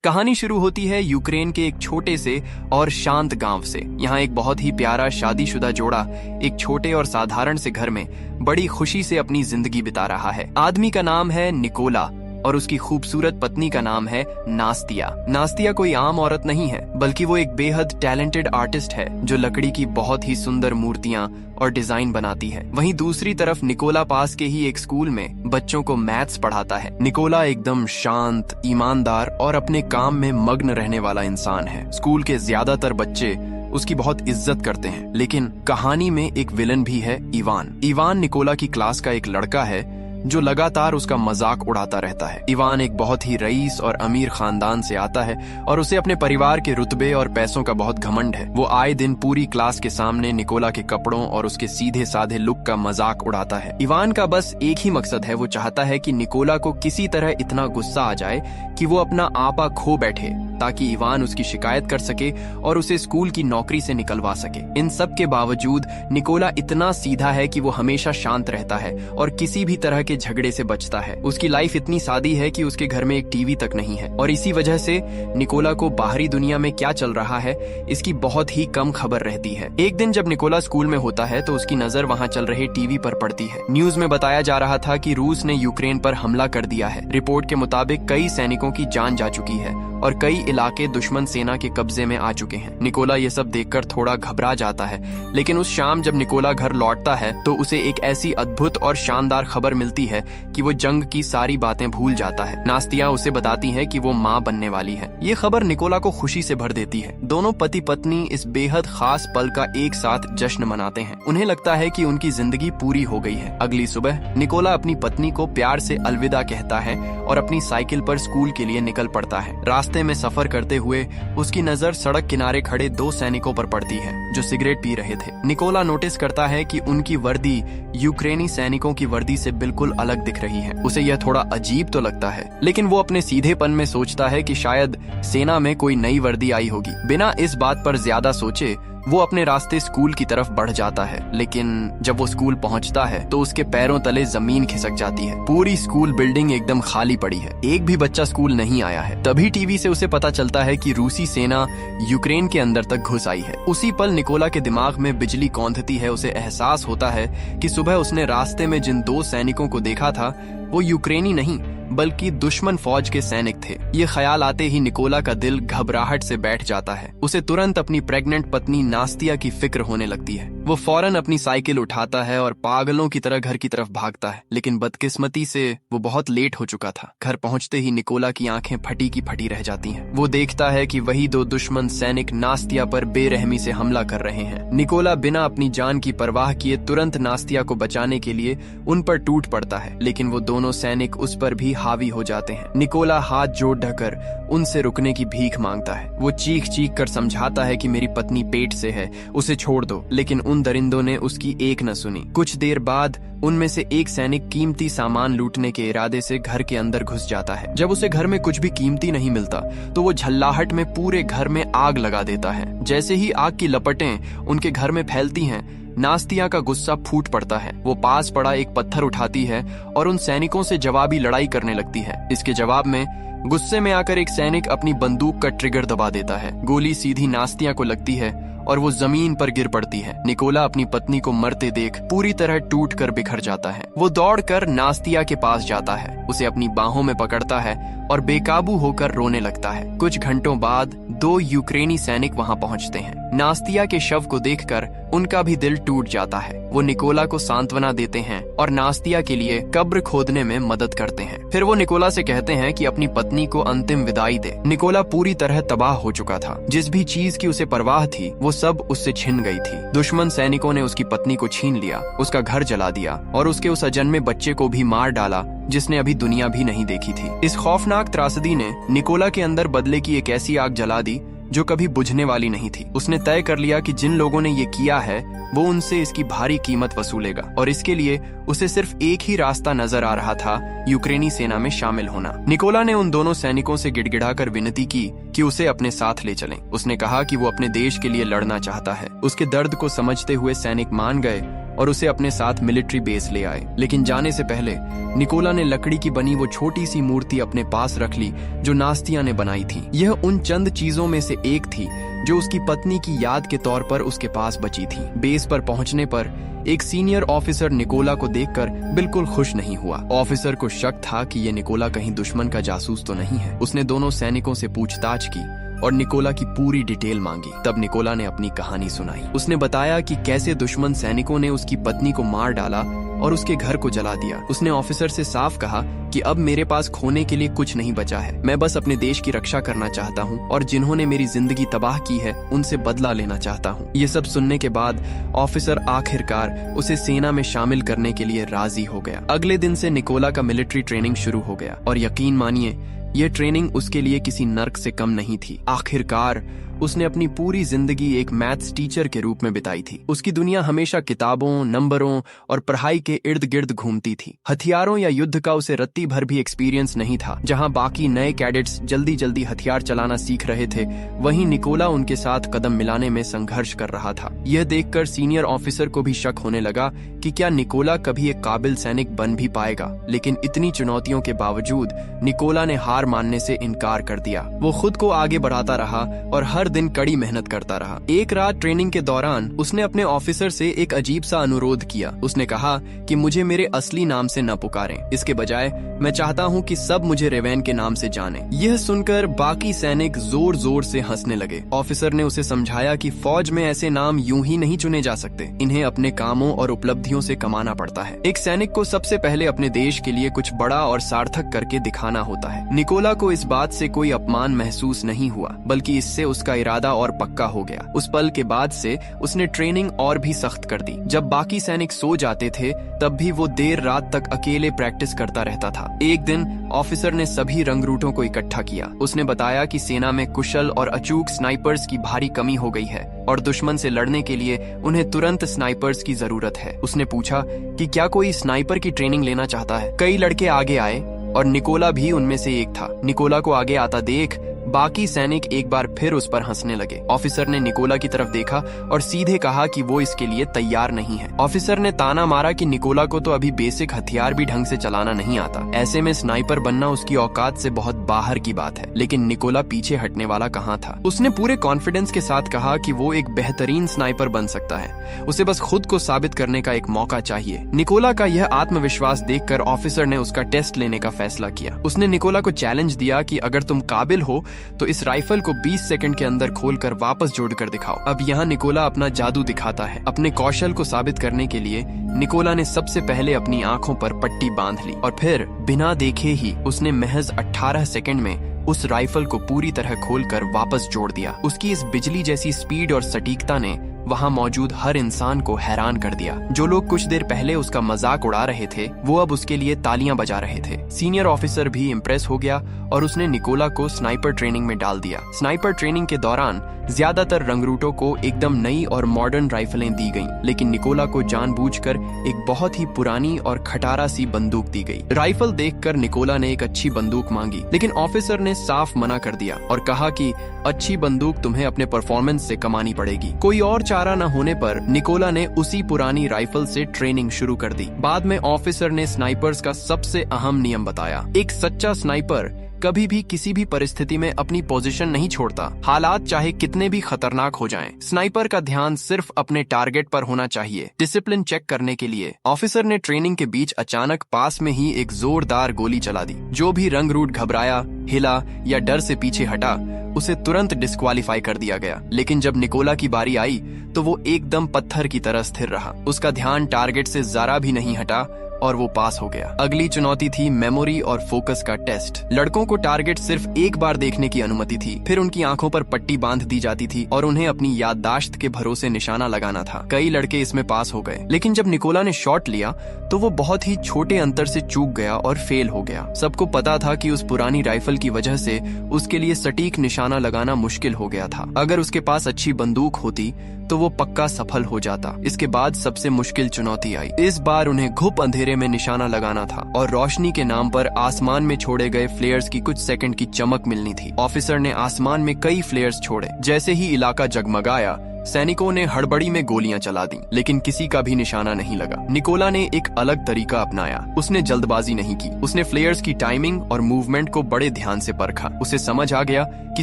कहानी शुरू होती है यूक्रेन के एक छोटे से और शांत गांव से। यहाँ एक बहुत ही प्यारा शादीशुदा जोड़ा एक छोटे और साधारण से घर में बड़ी खुशी से अपनी जिंदगी बिता रहा है। आदमी का नाम है निकोला और उसकी खूबसूरत पत्नी का नाम है नास्तिया। नास्तिया कोई आम औरत नहीं है, बल्कि वो एक बेहद टैलेंटेड आर्टिस्ट है जो लकड़ी की बहुत ही सुंदर मूर्तियां और डिजाइन बनाती है। वहीं दूसरी तरफ निकोला पास के ही एक स्कूल में बच्चों को मैथ्स पढ़ाता है। निकोला एकदम शांत, ईमानदार और अपने काम में मग्न रहने वाला इंसान है। स्कूल के ज्यादातर बच्चे उसकी बहुत इज्जत करते हैं, लेकिन कहानी में एक विलन भी है, इवान। इवान निकोला की क्लास का एक लड़का है जो लगातार उसका मजाक उड़ाता रहता है। इवान एक बहुत ही रईस और अमीर खानदान से आता है और उसे अपने परिवार के रुतबे और पैसों का बहुत घमंड है। वो आए दिन पूरी क्लास के सामने निकोला के कपड़ों और उसके सीधे साधे लुक का मजाक उड़ाता है। इवान का बस एक ही मकसद है, वो चाहता है कि निकोला को किसी तरह इतना गुस्सा आ जाए कि वो अपना आपा खो बैठे, ताकि इवान उसकी शिकायत कर सके और उसे स्कूल की नौकरी से निकलवा सके। इन सब के बावजूद निकोला इतना सीधा है कि वो हमेशा शांत रहता है और किसी भी तरह के झगड़े से बचता है। उसकी लाइफ इतनी सादी है कि उसके घर में एक टीवी तक नहीं है और इसी वजह से निकोला को बाहरी दुनिया में क्या चल रहा है इसकी बहुत ही कम खबर रहती है। एक दिन जब निकोला स्कूल में होता है तो उसकी नजर वहाँ चल रहे टीवी पर पड़ती है। न्यूज में बताया जा रहा था कि रूस ने यूक्रेन पर हमला कर दिया है। रिपोर्ट के मुताबिक कई सैनिकों की जान जा चुकी है और कई इलाके दुश्मन सेना के कब्जे में आ चुके हैं। निकोला ये सब देखकर थोड़ा घबरा जाता है, लेकिन उस शाम जब निकोला घर लौटता है तो उसे एक ऐसी अद्भुत और शानदार खबर मिलती है कि वो जंग की सारी बातें भूल जाता है। नास्तिया उसे बताती है कि वो माँ बनने वाली है। ये खबर निकोला को खुशी से भर देती है। दोनों पति पत्नी इस बेहद खास पल का एक साथ जश्न मनाते हैं। उन्हें लगता है कि उनकी जिंदगी पूरी हो गई है। अगली सुबह निकोला अपनी पत्नी को प्यार से अलविदा कहता है और अपनी साइकिल पर स्कूल के लिए निकल पड़ता है। रास्ते में सफर करते हुए उसकी नजर सड़क किनारे खड़े दो सैनिकों पर पड़ती है जो सिगरेट पी रहे थे। निकोला नोटिस करता है कि उनकी वर्दी यूक्रेनी सैनिकों की वर्दी से बिल्कुल अलग दिख रही है। उसे यह थोड़ा अजीब तो लगता है, लेकिन वो अपने सीधेपन में सोचता है कि शायद सेना में कोई नई वर्दी आई होगी। बिना इस बात पर ज्यादा सोचे वो अपने रास्ते स्कूल की तरफ बढ़ जाता है, लेकिन जब वो स्कूल पहुंचता है तो उसके पैरों तले जमीन खिसक जाती है। पूरी स्कूल बिल्डिंग एकदम खाली पड़ी है, एक भी बच्चा स्कूल नहीं आया है। तभी टीवी से उसे पता चलता है कि रूसी सेना यूक्रेन के अंदर तक घुस आई है। उसी पल निकोला के दिमाग में बिजली कौंधती है। उसे एहसास होता है कि सुबह उसने रास्ते में जिन दो सैनिकों को देखा था वो यूक्रेनी नहीं बल्कि दुश्मन फौज के सैनिक थे। ये ख्याल आते ही निकोला का दिल घबराहट से बैठ जाता है। उसे तुरंत अपनी प्रेग्नेंट पत्नी नास्तिया की फिक्र होने लगती है। वो फौरन अपनी साइकिल उठाता है और पागलों की तरह घर की तरफ भागता है, लेकिन बदकिस्मती से वो बहुत लेट हो चुका था। घर पहुंचते ही निकोला की आंखें फटी की फटी रह जाती हैं। वो देखता है कि वही दो दुश्मन सैनिक नास्तिया पर बेरहमी से हमला कर रहे हैं। निकोला बिना अपनी जान की परवाह किए तुरंत नास्तिया को बचाने के लिए उन पर टूट पड़ता है, लेकिन वो दोनों सैनिक उस पर भी हावी हो जाते हैं। निकोला हाथ जोड़ ढकर उनसे रुकने की भीख मांगता है। वो चीख चीख कर समझाता है कि मेरी पत्नी पेट से है, उसे छोड़ दो, लेकिन उन दरिंदों ने उसकी एक न सुनी। कुछ देर बाद उनमें से एक सैनिक कीमती सामान लूटने के इरादे से घर के अंदर घुस जाता है। जब उसे घर में कुछ भी कीमती नहीं मिलता तो वो झल्लाहट में पूरे घर में आग लगा देता है। जैसे ही आग की लपटें उनके घर में फैलती हैं, नास्तिया का गुस्सा फूट पड़ता है। वो पास पड़ा एक पत्थर उठाती है और उन सैनिकों से जवाबी लड़ाई करने लगती है। इसके जवाब में गुस्से में आकर एक सैनिक अपनी बंदूक का ट्रिगर दबा देता है। गोली सीधी नास्तिया को लगती है और वो जमीन पर गिर पड़ती है। निकोला अपनी पत्नी को मरते देख पूरी तरह टूट कर बिखर जाता है। वो दौड़कर नास्तिया के पास जाता है, उसे अपनी बाहों में पकड़ता है और बेकाबू होकर रोने लगता है। कुछ घंटों बाद दो यूक्रेनी सैनिक वहां पहुंचते हैं। नास्तिया के शव को देखकर उनका भी दिल टूट जाता है। वो निकोला को सांत्वना देते हैं और नास्तिया के लिए कब्र खोदने में मदद करते हैं। फिर वो निकोला से कहते हैं कि अपनी पत्नी को अंतिम विदाई दे। निकोला पूरी तरह तबाह हो चुका था। जिस भी चीज की उसे परवाह थी वो सब उससे छिन गई थी। दुश्मन सैनिकों ने उसकी पत्नी को छीन लिया, उसका घर जला दिया और उसके उस अजन्मे बच्चे को भी मार डाला जिसने अभी दुनिया भी नहीं देखी थी। इस खौफनाक त्रासदी ने निकोला के अंदर बदले की एक ऐसी आग जला दी जो कभी बुझने वाली नहीं थी। उसने तय कर लिया कि जिन लोगों ने ये किया है वो उनसे इसकी भारी कीमत वसूलेगा और इसके लिए उसे सिर्फ एक ही रास्ता नजर आ रहा था, यूक्रेनी सेना में शामिल होना। निकोला ने उन दोनों सैनिकों से गिड़गिड़ाकर विनती की कि उसे अपने साथ ले चलें। उसने कहा कि वो अपने देश के लिए लड़ना चाहता है। उसके दर्द को समझते हुए सैनिक मान गए और उसे अपने साथ मिलिट्री बेस ले आए। लेकिन जाने से पहले निकोला ने लकड़ी की बनी वो छोटी सी मूर्ति अपने पास रख ली जो नास्तिया ने बनाई थी। यह उन चंद चीजों में से एक थी जो उसकी पत्नी की याद के तौर पर उसके पास बची थी। बेस पर पहुंचने पर एक सीनियर ऑफिसर निकोला को देखकर बिल्कुल खुश नहीं हुआ। ऑफिसर को शक था कि ये निकोला कहीं दुश्मन का जासूस तो नहीं है। उसने दोनों सैनिकों से पूछताछ की और निकोला की पूरी डिटेल मांगी। तब निकोला ने अपनी कहानी सुनाई। उसने बताया कि कैसे दुश्मन सैनिकों ने उसकी पत्नी को मार डाला और उसके घर को जला दिया। उसने ऑफिसर से साफ कहा कि अब मेरे पास खोने के लिए कुछ नहीं बचा है, मैं बस अपने देश की रक्षा करना चाहता हूँ और जिन्होंने मेरी जिंदगी तबाह की है उनसे बदला लेना चाहता हूँ। ये सब सुनने के बाद ऑफिसर आखिरकार उसे सेना में शामिल करने के लिए राजी हो गया। अगले दिन से निकोला का मिलिट्री ट्रेनिंग शुरू हो गया और यकीन मानिए यह ट्रेनिंग उसके लिए किसी नर्क से कम नहीं थी। आखिरकार उसने अपनी पूरी जिंदगी एक मैथ्स टीचर के रूप में बिताई थी। उसकी दुनिया हमेशा किताबों, नंबरों और पढ़ाई के इर्द गिर्द घूमती थी। हथियारों या युद्ध का उसे रत्ती भर भी एक्सपीरियंस नहीं था। जहां बाकी नए कैडेट्स जल्दी जल्दी हथियार चलाना सीख रहे थे, वहीं निकोला उनके साथ कदम मिलाने में संघर्ष कर रहा था। यह देखकर सीनियर ऑफिसर को भी शक होने लगा कि क्या निकोला कभी एक काबिल सैनिक बन भी पाएगा। लेकिन इतनी चुनौतियों के बावजूद निकोला ने हार मानने से इनकार कर दिया। वो खुद को आगे बढ़ाता रहा और हर दिन कड़ी मेहनत करता रहा। एक रात ट्रेनिंग के दौरान उसने अपने ऑफिसर से एक अजीब सा अनुरोध किया। उसने कहा कि मुझे मेरे असली नाम से न पुकारें, इसके बजाय मैं चाहता हूँ कि सब मुझे रेवेन के नाम से जाने। यह सुनकर बाकी सैनिक जोर जोर से हंसने लगे। ऑफिसर ने उसे समझाया कि फौज में ऐसे नाम यूं ही नहीं चुने जा सकते, इन्हें अपने कामों और उपलब्धियों से कमाना पड़ता है। एक सैनिक को सबसे पहले अपने देश के लिए कुछ बड़ा और सार्थक करके दिखाना होता है। निकोला को इस बात से कोई अपमान महसूस नहीं हुआ, बल्कि इससे उसका इरादा और पक्का हो गया। उस पल के बाद से उसने ट्रेनिंग और भी सख्त कर दी। जब बाकी सैनिक सो जाते थे तब भी वो देर रात तक अकेले प्रैक्टिस करता रहता था। एक दिन ऑफिसर ने सभी रंगरूटों को इकट्ठा किया। उसने बताया कि सेना में कुशल और अचूक स्नाइपर्स की भारी कमी हो गई है और दुश्मन से लड़ने के लिए उन्हें तुरंत स्नाइपर्स की जरूरत है। उसने पूछा कि क्या कोई स्नाइपर की ट्रेनिंग लेना चाहता है। कई लड़के आगे आए और निकोला भी उनमें से एक था। निकोला को आगे आता देख बाकी सैनिक एक बार फिर उस पर हंसने लगे। ऑफिसर ने निकोला की तरफ देखा और सीधे कहा कि वो इसके लिए तैयार नहीं है। ऑफिसर ने ताना मारा कि निकोला को तो अभी बेसिक हथियार भी ढंग से चलाना नहीं आता, ऐसे में स्नाइपर बनना उसकी औकात से बहुत बाहर की बात है। लेकिन निकोला पीछे हटने वाला कहाँ था। उसने पूरे कॉन्फिडेंस के साथ कहा कि वो एक बेहतरीन स्नाइपर बन सकता है, उसे बस खुद को साबित करने का एक मौका चाहिए। निकोला का यह आत्मविश्वास देखकर ऑफिसर ने उसका टेस्ट लेने का फैसला किया। उसने निकोला को चैलेंज दिया कि अगर तुम काबिल हो तो इस राइफल को 20 सेकंड के अंदर खोलकर वापस जोड़कर दिखाओ। अब यहाँ निकोला अपना जादू दिखाता है। अपने कौशल को साबित करने के लिए निकोला ने सबसे पहले अपनी आंखों पर पट्टी बांध ली और फिर बिना देखे ही उसने महज 18 सेकंड में उस राइफल को पूरी तरह खोलकर वापस जोड़ दिया। उसकी इस बिजली जैसी स्पीड और सटीकता ने वहां मौजूद हर इंसान को हैरान कर दिया। जो लोग कुछ देर पहले उसका मजाक उड़ा रहे थे वो अब उसके लिए तालियां बजा रहे थे। सीनियर ऑफिसर भी इम्प्रेस हो गया और उसने निकोला को स्नाइपर ट्रेनिंग में डाल दिया। स्नाइपर ट्रेनिंग के दौरान ज्यादातर रंगरूटों को एकदम नई और मॉडर्न राइफलें दी गईं, लेकिन निकोला को जानबूझकर एक बहुत ही पुरानी और खटारा सी बंदूक दी गई। राइफल देखकर निकोला ने एक अच्छी बंदूक मांगी, लेकिन ऑफिसर ने साफ मना कर दिया और कहा कि अच्छी बंदूक तुम्हें अपने परफॉर्मेंस से कमानी पड़ेगी। कोई और चारा न होने पर निकोला ने उसी पुरानी राइफल से ट्रेनिंग शुरू कर दी। बाद में ऑफिसर ने स्नाइपर्स का सबसे अहम नियम बताया। एक सच्चा स्नाइपर कभी भी किसी भी परिस्थिति में अपनी पोजीशन नहीं छोड़ता, हालात चाहे कितने भी खतरनाक हो जाएं। स्नाइपर का ध्यान सिर्फ अपने टारगेट पर होना चाहिए। डिसिप्लिन चेक करने के लिए ऑफिसर ने ट्रेनिंग के बीच अचानक पास में ही एक जोरदार गोली चला दी। जो भी रंगरूट घबराया, हिला या डर से पीछे हटा उसे तुरंत डिस्क्वालीफाई कर दिया गया। लेकिन जब निकोला की बारी आई तो वो एकदम पत्थर की तरह स्थिर रहा। उसका ध्यान टारगेट से जरा भी नहीं हटा और वो पास हो गया। अगली चुनौती थी मेमोरी और फोकस का टेस्ट। लड़कों को टारगेट सिर्फ एक बार देखने की अनुमति थी, फिर उनकी आंखों पर पट्टी बांध दी जाती थी और उन्हें अपनी याददाश्त के भरोसे निशाना लगाना था। कई लड़के इसमें पास हो गए, लेकिन जब निकोला ने शॉट लिया तो वो बहुत ही छोटे अंतर से चूक गया और फेल हो गया। सबको पता था कि उस पुरानी राइफल की वजह से उसके लिए सटीक निशाना लगाना मुश्किल हो गया था। अगर उसके पास अच्छी बंदूक होती तो वो पक्का सफल हो जाता। इसके बाद सबसे मुश्किल चुनौती आई। इस बार उन्हें घुप अंधेरे में निशाना लगाना था और रोशनी के नाम पर आसमान में छोड़े गए फ्लेयर्स की कुछ सेकंड की चमक मिलनी थी। ऑफिसर ने आसमान में कई फ्लेयर्स छोड़े। जैसे ही इलाका जगमगाया सैनिकों ने हड़बड़ी में गोलियां चला दी, लेकिन किसी का भी निशाना नहीं लगा। निकोला ने एक अलग तरीका अपनाया। उसने जल्दबाजी नहीं की। उसने फ्लेयर्स की टाइमिंग और मूवमेंट को बड़े ध्यान से परखा। उसे समझ आ गया कि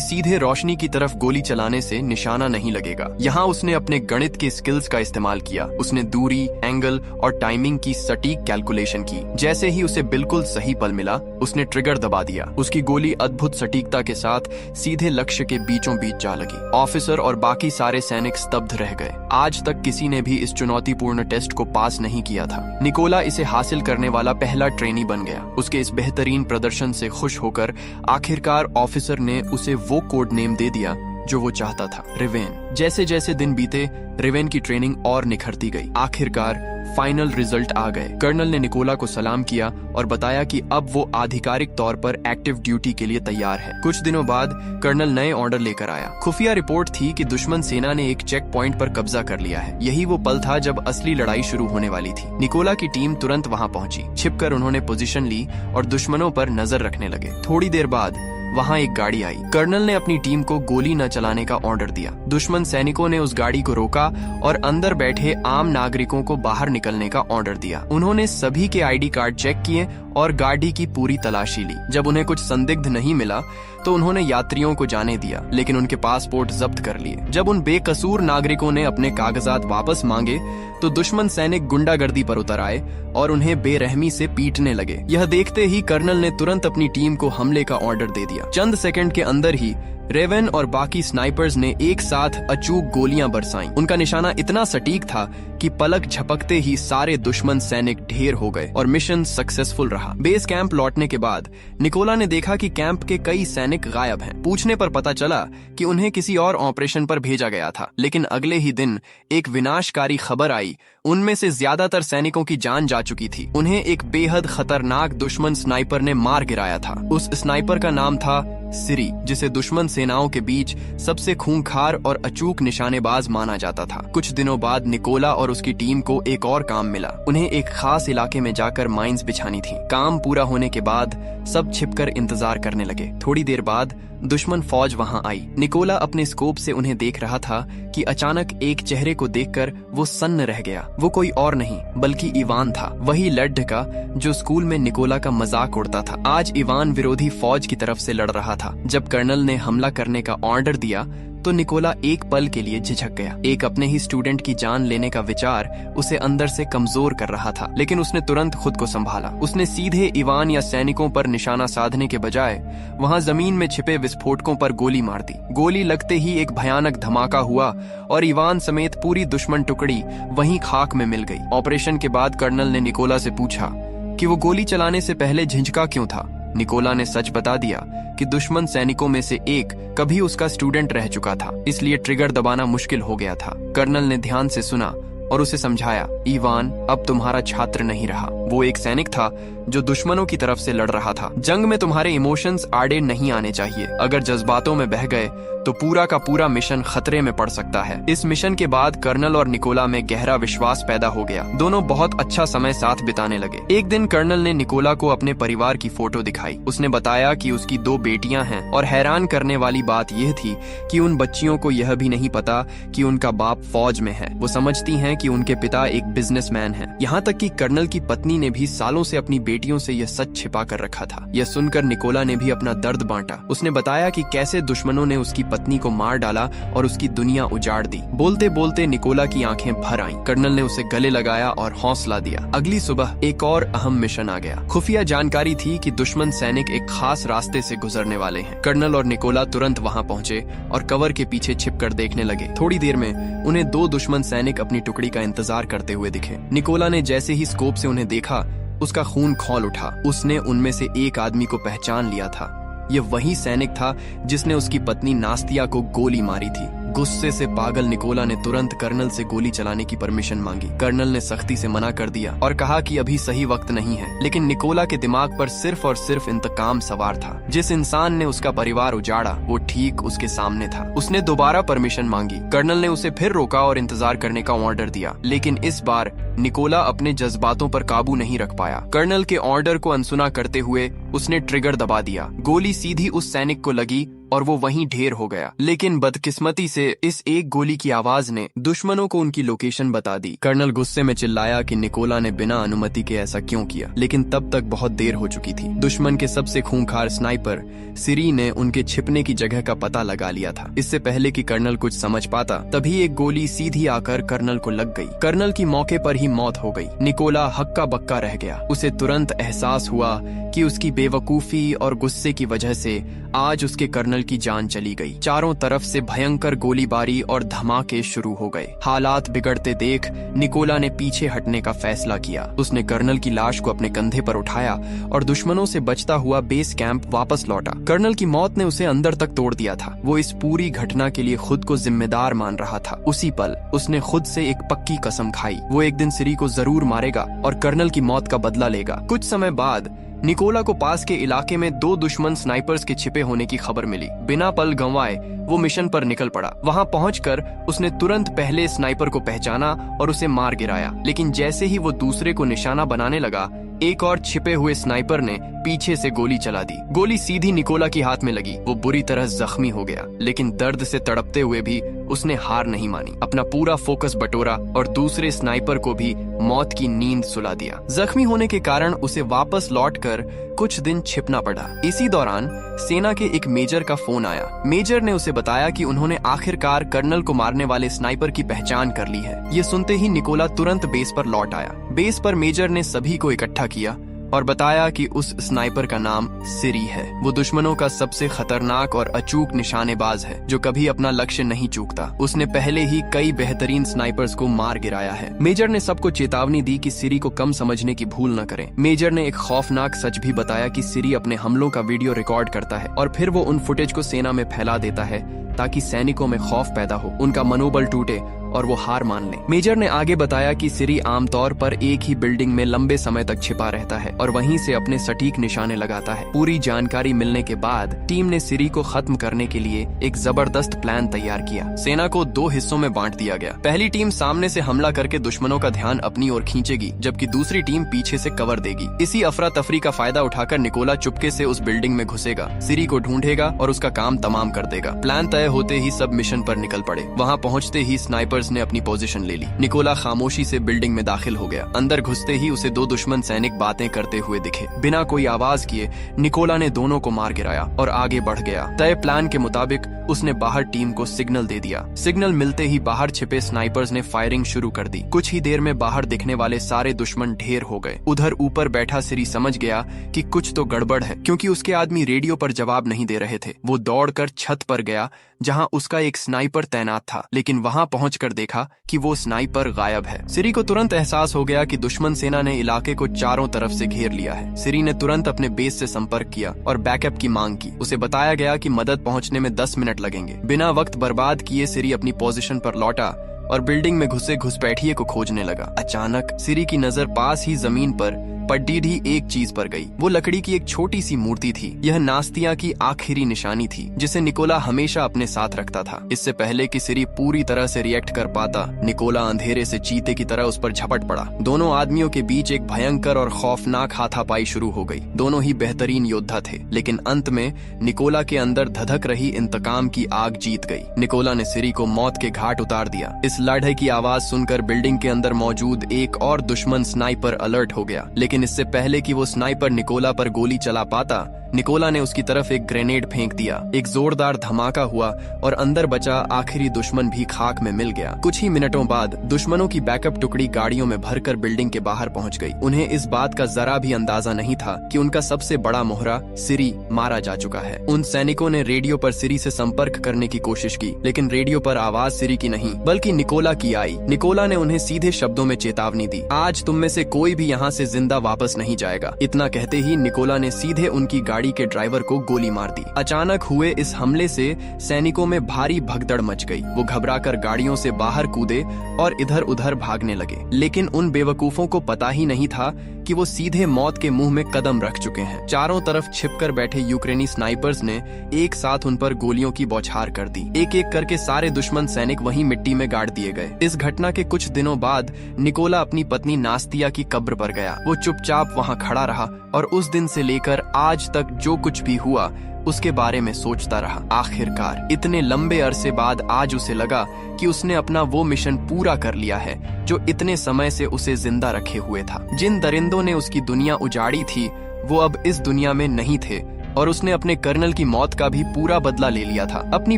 सीधे रोशनी की तरफ गोली चलाने से निशाना नहीं लगेगा। यहाँ उसने अपने गणित के स्किल्स का इस्तेमाल किया। उसने दूरी, एंगल और टाइमिंग की सटीक कैलकुलेशन की। जैसे ही उसे बिल्कुल सही पल मिला, उसने ट्रिगर दबा दिया। उसकी गोली अद्भुत सटीकता के साथ सीधे लक्ष्य के बीचों बीच जा लगी। ऑफिसर और बाकी सारे सैनिक स्तब्ध रह गए। आज तक किसी ने भी इस चुनौतीपूर्ण टेस्ट को पास नहीं किया था। निकोला इसे हासिल करने वाला पहला ट्रेनी बन गया। उसके इस बेहतरीन प्रदर्शन से खुश होकर आखिरकार ऑफिसर ने उसे वो कोड नेम दे दिया जो वो चाहता था, रिवेन। जैसे जैसे दिन बीते, रिवेन की ट्रेनिंग और निखरती गई। आखिरकार फाइनल रिजल्ट आ गए। कर्नल ने निकोला को सलाम किया और बताया कि अब वो आधिकारिक तौर पर एक्टिव ड्यूटी के लिए तैयार है। कुछ दिनों बाद कर्नल नए ऑर्डर लेकर आया। खुफिया रिपोर्ट थी कि दुश्मन सेना ने एक चेक पॉइंट पर कब्जा कर लिया है। यही वो पल था जब असली लड़ाई शुरू होने वाली थी। निकोला की टीम तुरंत वहां पहुंची। छिपकर उन्होंने पोजीशन ली और दुश्मनों पर नजर रखने लगे। थोड़ी देर बाद वहां एक गाड़ी आई। कर्नल ने अपनी टीम को गोली न चलाने का ऑर्डर दिया। दुश्मन सैनिकों ने उस गाड़ी को रोका और अंदर बैठे आम नागरिकों को बाहर निकलने का ऑर्डर दिया। उन्होंने सभी के आईडी कार्ड चेक किए और गाड़ी की पूरी तलाशी ली। जब उन्हें कुछ संदिग्ध नहीं मिला तो उन्होंने यात्रियों को जाने दिया, लेकिन उनके पासपोर्ट जब्त कर लिए। जब उन बेकसूर नागरिकों ने अपने कागजात वापस मांगे तो दुश्मन सैनिक गुंडागर्दी पर उतर आए और उन्हें बेरहमी से पीटने लगे। यह देखते ही कर्नल ने तुरंत अपनी टीम को हमले का ऑर्डर दे दिया। चंद सेकंड के अंदर ही रेवन और बाकी स्नाइपर्स ने एक साथ अचूक गोलियां बरसाईं। उनका निशाना इतना सटीक था कि पलक झपकते ही सारे दुश्मन सैनिक ढेर हो गए और मिशन सक्सेसफुल रहा। बेस कैंप लौटने के बाद निकोला ने देखा कि कैंप के कई सैनिक गायब हैं। पूछने पर पता चला कि उन्हें किसी और ऑपरेशन पर भेजा गया था, लेकिन अगले ही दिन एक विनाशकारी खबर आई। उनमें से ज्यादातर सैनिकों की जान जा चुकी थी। उन्हें एक बेहद खतरनाक दुश्मन स्नाइपर ने मार गिराया था। उस स्नाइपर का नाम था सिरी, जिसे दुश्मन सेनाओं के बीच सबसे खूंखार और अचूक निशानेबाज माना जाता था। कुछ दिनों बाद निकोला और उसकी टीम को एक और काम मिला। उन्हें एक खास इलाके में जाकर माइंस बिछानी थी। काम पूरा होने के बाद सब छिपकर इंतजार करने लगे। थोड़ी देर बाद दुश्मन फौज वहां आई। निकोला अपने स्कोप से उन्हें देख रहा था कि अचानक एक चेहरे को देखकर वो सन्न रह गया। वो कोई और नहीं बल्कि इवान था, वही लड्ढ का जो स्कूल में निकोला का मजाक उड़ता था। आज इवान विरोधी फौज की तरफ से लड़ रहा था। जब कर्नल ने हमला करने का ऑर्डर दिया तो निकोला एक पल के लिए झिझक गया। एक अपने ही स्टूडेंट की जान लेने का विचार उसे अंदर से कमजोर कर रहा था, लेकिन उसने तुरंत खुद को संभाला। उसने सीधे इवान या सैनिकों पर निशाना साधने के बजाय वहां जमीन में छिपे विस्फोटकों पर गोली मार दी। गोली लगते ही एक भयानक धमाका हुआ और इवान समेत पूरी दुश्मन टुकड़ी वहीं खाक में मिल गई। ऑपरेशन के बाद कर्नल ने निकोला से पूछा कि वो गोली चलाने से पहले झिझका क्यों था। निकोला ने सच बता दिया कि दुश्मन सैनिकों में से एक कभी उसका स्टूडेंट रह चुका था, इसलिए ट्रिगर दबाना मुश्किल हो गया था। कर्नल ने ध्यान से सुना और उसे समझाया, इवान अब तुम्हारा छात्र नहीं रहा। वो एक सैनिक था जो दुश्मनों की तरफ से लड़ रहा था। जंग में तुम्हारे इमोशंस आड़े नहीं आने चाहिए। अगर जज्बातों में बह गए तो पूरा का पूरा मिशन खतरे में पड़ सकता है। इस मिशन के बाद कर्नल और निकोला में गहरा विश्वास पैदा हो गया। दोनों बहुत अच्छा समय साथ बिताने लगे। एक दिन कर्नल ने निकोला को अपने परिवार की फोटो दिखाई। उसने बताया कि उसकी 2 बेटियां हैं और हैरान करने वाली बात यह थी कि उन बच्चियों को यह भी नहीं पता कि उनका बाप फौज में है। वो समझती हैं कि उनके पिता एक बिजनेसमैन हैं। यहाँ तक कि कर्नल की पत्नी ने भी सालों से अपनी बेटियों से यह सच छिपा कर रखा था। यह सुनकर निकोला ने भी अपना दर्द बांटा। उसने बताया कि कैसे दुश्मनों ने उसकी पत्नी को मार डाला और उसकी दुनिया उजाड़ दी। बोलते बोलते निकोला की आंखें भर आईं। कर्नल ने उसे गले लगाया और हौसला दिया। अगली सुबह एक और अहम मिशन आ गया। खुफिया जानकारी थी कि दुश्मन सैनिक एक खास रास्ते से गुजरने वाले हैं। कर्नल और निकोला तुरंत वहां पहुंचे और कवर के पीछे छिपकर देखने लगे। थोड़ी देर में उन्हें 2 दुश्मन सैनिक अपनी टुकड़ी का इंतजार करते हुए दिखे। निकोला ने जैसे ही स्कोप से उन्हें देखा, उसका खून खौल उठा। उसने उनमें से एक आदमी को पहचान लिया था। यह वही सैनिक था जिसने उसकी पत्नी नास्तिया को गोली मारी थी। गुस्से से पागल निकोला ने तुरंत कर्नल से गोली चलाने की परमिशन मांगी। कर्नल ने सख्ती से मना कर दिया और कहा कि अभी सही वक्त नहीं है। लेकिन निकोला के दिमाग पर सिर्फ और सिर्फ इंतकाम सवार था। जिस इंसान ने उसका परिवार उजाड़ा वो ठीक उसके सामने था। उसने दोबारा परमिशन मांगी। कर्नल ने उसे फिर रोका और इंतजार करने का ऑर्डर दिया, लेकिन इस बार निकोला अपने जज्बातों पर काबू नहीं रख पाया। कर्नल के ऑर्डर को अनसुना करते हुए उसने ट्रिगर दबा दिया। गोली सीधी उस सैनिक को लगी और वो वहीं ढेर हो गया। लेकिन बदकिस्मती से इस एक गोली की आवाज ने दुश्मनों को उनकी लोकेशन बता दी। कर्नल गुस्से में चिल्लाया कि निकोला ने बिना अनुमति के ऐसा क्यों किया, लेकिन तब तक बहुत देर हो चुकी थी। दुश्मन के सबसे खूंखार स्नाइपर सिरी ने उनके छिपने की जगह का पता लगा लिया था। इससे पहले कि कर्नल कुछ समझ पाता, तभी एक गोली सीधी आकर कर्नल को लग गई। कर्नल की मौके पर ही मौत हो गई। निकोला हक्का बक्का रह गया। उसे तुरंत एहसास हुआ कि उसकी बेवकूफी और गुस्से की वजह से आज उसके कर्नल की जान चली गई। चारों तरफ से भयंकर गोलीबारी और धमाके शुरू हो गए। हालात बिगड़ते देख निकोला ने पीछे हटने का फैसला किया। उसने कर्नल की लाश को अपने कंधे पर उठाया और दुश्मनों से बचता हुआ बेस कैंप वापस लौटा। कर्नल की मौत ने उसे अंदर तक तोड़ दिया था। वो इस पूरी घटना के लिए खुद को जिम्मेदार मान रहा था। उसी पल उसने खुद से एक पक्की कसम खाई, वो एक दिन सिरी को जरूर मारेगा और कर्नल की मौत का बदला लेगा। कुछ समय बाद निकोला को पास के इलाके में 2 दुश्मन स्नाइपर्स के छिपे होने की खबर मिली। बिना पल गंवाए वो मिशन पर निकल पड़ा। वहां पहुंचकर उसने तुरंत पहले स्नाइपर को पहचाना और उसे मार गिराया। लेकिन जैसे ही वो दूसरे को निशाना बनाने लगा, एक और छिपे हुए स्नाइपर ने पीछे से गोली चला दी। गोली सीधी निकोला की हाथ में लगी। वो बुरी तरह जख्मी हो गया, लेकिन दर्द से तड़पते हुए भी उसने हार नहीं मानी। अपना पूरा फोकस बटोरा और दूसरे स्नाइपर को भी मौत की नींद सुला दिया। जख्मी होने के कारण उसे वापस लौटकर कुछ दिन छिपना पड़ा। इसी दौरान सेना के एक मेजर का फोन आया। मेजर ने उसे बताया कि उन्होंने आखिरकार कर्नल को मारने वाले स्नाइपर की पहचान कर ली है। ये सुनते ही निकोला तुरंत बेस पर लौट आया। बेस पर मेजर ने सभी को इकट्ठा किया और बताया कि उस स्नाइपर का नाम सिरी है। वो दुश्मनों का सबसे खतरनाक और अचूक निशानेबाज है, जो कभी अपना लक्ष्य नहीं चूकता। उसने पहले ही कई बेहतरीन स्नाइपर्स को मार गिराया है। मेजर ने सबको चेतावनी दी कि सिरी को कम समझने की भूल न करें। मेजर ने एक खौफनाक सच भी बताया कि सिरी अपने हमलों का वीडियो रिकॉर्ड करता है और फिर वो उन फुटेज को सेना में फैला देता है ताकि सैनिकों में खौफ पैदा हो, उनका मनोबल टूटे और वो हार मान ले। मेजर ने आगे बताया कि सिरी आमतौर पर एक ही बिल्डिंग में लंबे समय तक छिपा रहता है और वहीं से अपने सटीक निशाने लगाता है। पूरी जानकारी मिलने के बाद टीम ने सिरी को खत्म करने के लिए एक जबरदस्त प्लान तैयार किया। सेना को 2 हिस्सों में बांट दिया गया। पहली टीम सामने से हमला करके दुश्मनों का ध्यान अपनी ओर खींचेगी, जबकि दूसरी टीम पीछे से कवर देगी। इसी अफरा तफरी का फायदा उठाकर निकोला चुपके से उस बिल्डिंग में घुसेगा, सिरी को ढूंढेगा और उसका काम तमाम कर देगा। प्लान तय होते ही सब मिशन पर निकल पड़े। वहाँ पहुँचते ही स्नाइपर्स ने अपनी पोजीशन ले ली। निकोला खामोशी से बिल्डिंग में दाखिल हो गया। अंदर घुसते ही उसे 2 दुश्मन सैनिक बातें करते हुए दिखे। बिना कोई आवाज किए निकोला ने दोनों को मार गिराया और आगे बढ़ गया। तय प्लान के मुताबिक उसने बाहर टीम को सिग्नल दे दिया। सिग्नल मिलते ही बाहर छिपे स्नाइपर्स ने फायरिंग शुरू कर दी। कुछ ही देर में बाहर दिखने वाले सारे दुश्मन ढेर हो गए। उधर ऊपर बैठा सिरी समझ गया कि कुछ तो गड़बड़ है, क्योंकि उसके आदमी रेडियो पर जवाब नहीं दे रहे थे। वो दौड़कर छत पर गया जहां उसका एक स्नाइपर तैनात था, लेकिन वहां पहुंचकर देखा कि वो स्नाइपर गायब है। सिरी को तुरंत एहसास हो गया कि दुश्मन सेना ने इलाके को चारों तरफ से घेर लिया है। सिरी ने तुरंत अपने बेस से संपर्क किया और बैकअप की मांग की। उसे बताया गया कि मदद पहुंचने में 10 मिनट लगेंगे। बिना वक्त बर्बाद किए सिरी अपनी पोजीशन पर लौटा और बिल्डिंग में घुसे घुसपैठिए को खोजने लगा। अचानक सिरी की नजर पास ही जमीन पर पड्डीढी एक चीज पर गई। वो लकड़ी की एक छोटी सी मूर्ति थी। यह नास्तिया की आखिरी निशानी थी, जिसे निकोला हमेशा अपने साथ रखता था। इससे पहले कि सिरी पूरी तरह से रिएक्ट कर पाता, निकोला अंधेरे से चीते की तरह उस पर झपट पड़ा। दोनों आदमियों के बीच एक भयंकर और खौफनाक हाथापाई शुरू हो गई। दोनों ही बेहतरीन योद्धा थे, लेकिन अंत में निकोला के अंदर धधक रही इंतकाम की आग जीत गई। निकोला ने सिरी को मौत के घाट उतार दिया। इस लड़ाई की आवाज सुनकर बिल्डिंग के अंदर मौजूद एक और दुश्मन स्नाइपर अलर्ट हो गया, लेकिन इससे पहले कि वो स्नाइपर निकोला पर गोली चला पाता, निकोला ने उसकी तरफ एक ग्रेनेड फेंक दिया। एक जोरदार धमाका हुआ और अंदर बचा आखिरी दुश्मन भी खाक में मिल गया। कुछ ही मिनटों बाद दुश्मनों की बैकअप टुकड़ी गाड़ियों में भरकर बिल्डिंग के बाहर पहुंच गई। उन्हें इस बात का जरा भी अंदाजा नहीं था कि उनका सबसे बड़ा मोहरा सिरी मारा जा चुका है। उन सैनिकों ने रेडियो पर सिरी से संपर्क करने की कोशिश की, लेकिन रेडियो पर आवाज सिरी की नहीं बल्कि निकोला की आई। निकोला ने उन्हें सीधे शब्दों में चेतावनी दी, आज तुम में से कोई भी यहाँ से जिंदा वापस नहीं जाएगा। इतना कहते ही निकोला ने सीधे उनकी गाड़ी के ड्राइवर को गोली मार दी। अचानक हुए इस हमले से सैनिकों में भारी भगदड़ मच गई। वो घबराकर गाड़ियों से बाहर कूदे और इधर उधर भागने लगे, लेकिन उन बेवकूफों को पता ही नहीं था कि वो सीधे मौत के मुंह में कदम रख चुके हैं। चारों तरफ छिपकर बैठे यूक्रेनी स्नाइपर्स ने एक साथ उन पर गोलियों की बौछार कर दी। एक एक करके सारे दुश्मन सैनिक वहीं मिट्टी में गाड़ दिए गए। इस घटना के कुछ दिनों बाद निकोला अपनी पत्नी नास्तिया की कब्र पर गया। वो चुपचाप वहाँ खड़ा रहा और उस दिन से लेकर आज तक जो कुछ भी हुआ उसके बारे में सोचता रहा। आखिरकार इतने लंबे अरसे बाद आज उसे लगा कि उसने अपना वो मिशन पूरा कर लिया है जो इतने समय से उसे जिंदा रखे हुए था। जिन दरिंदों ने उसकी दुनिया उजाड़ी थी वो अब इस दुनिया में नहीं थे और उसने अपने कर्नल की मौत का भी पूरा बदला ले लिया था। अपनी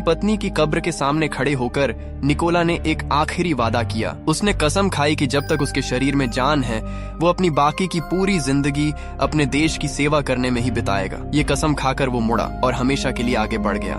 पत्नी की कब्र के सामने खड़े होकर निकोला ने एक आखिरी वादा किया। उसने कसम खाई कि जब तक उसके शरीर में जान है वो अपनी बाकी की पूरी जिंदगी अपने देश की सेवा करने में ही बिताएगा। ये कसम खाकर वो मुड़ा और हमेशा के लिए आगे बढ़ गया।